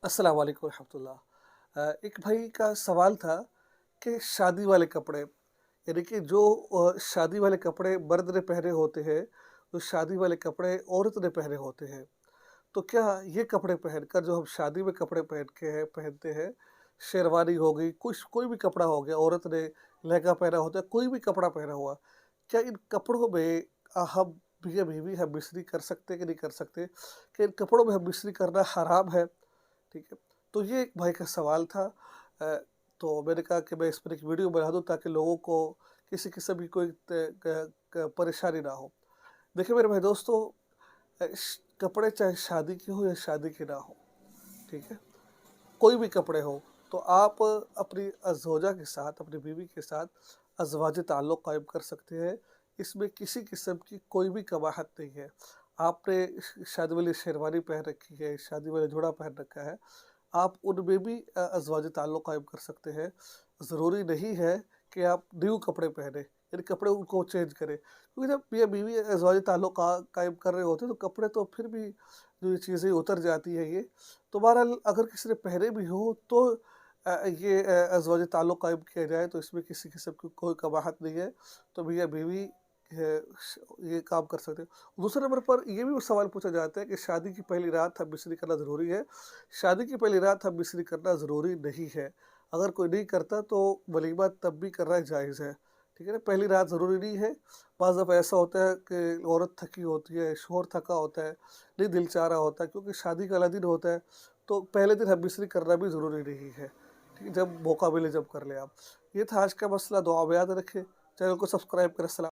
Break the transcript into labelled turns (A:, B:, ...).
A: अस्सलाम वालेकुम रहमतुल्लाह। एक भाई का सवाल था कि शादी वाले कपड़े, यानी कि जो शादी वाले कपड़े मर्द ने पहने होते हैं, तो शादी वाले कपड़े औरत ने पहने होते हैं। तो क्या ये कपड़े पहनकर जो हम शादी में कपड़े पहनते हैं, शेरवानी हो गई, कुछ कोई भी कपड़ा हो गया, औरत ने लहंगा पहना होता है, कोई भी कपड़ा पहना हुआ, क्या इन कपड़ों में हम मियाँ-बीवी हम मिश्री कर सकते हैं कि नहीं कर सकते? क्या इन कपड़ों में हम मिश्री करना हराम है? ठीक है। तो ये एक भाई का सवाल था। अ, तो मैंने कहा कि मैं इस पर एक वीडियो बना दूँ ताकि लोगों को किसी किस्म की कोई परेशानी ना हो। देखिए मेरे भाई दोस्तों, कपड़े चाहे शादी के हो या शादी के ना हो, ठीक है, कोई भी कपड़े हो, तो आप अपनी ज़ौजा के साथ, अपनी बीवी के साथ अज़वाज ताल्लुक़ कायम कर सकते हैं। इसमें किसी किस्म की कोई भी कबाहत नहीं है। आपने शादी वाली शेरवानी पहन रखी है, शादी वाला जोड़ा पहन रखा है, आप उनमें भी अज़वाज ताल्लुक़ कायम कर सकते हैं। ज़रूरी नहीं है कि आप न्यू कपड़े पहनें, यानी कपड़े उनको चेंज करें। क्योंकि जब मियाँ-बीवी अज़वाज ताल्लुक़ कायम कर रहे होते हैं, तो कपड़े तो फिर भी जो ये चीज़ें उतर जाती हैं ये। तो बहरहाल अगर किसी ने पहने भी हो तो ये अज़वाज ताल्लुक़ कायम किया जाए तो इसमें किसी किस्म की कोई कबाहत नहीं है। तो मियाँ-बीवी ये काम कर सकते हैं। दूसरे नंबर पर ये भी सवाल पूछा जाता है कि शादी की पहली रात हम मिस्री करना ज़रूरी है? शादी की पहली रात हम मिस्री करना ज़रूरी नहीं है। अगर कोई नहीं करता तो वलीमा तब भी करना जायज़ है। ठीक है ना? पहली रात ज़रूरी नहीं है। बाज़ दफ़ा ऐसा होता है कि औरत थकी होती है, शौहर थका होता है, नहीं दिल चाह रहा होता है क्योंकि शादी का अगला दिन होता है, तो पहले दिन हम मिस्री करना भी ज़रूरी नहीं है। ठीक है? जब मौका मिले जब कर लें आप। ये था आज का मसला, दुआ में याद रखें। चैनल को सब्सक्राइब करें। सलाम।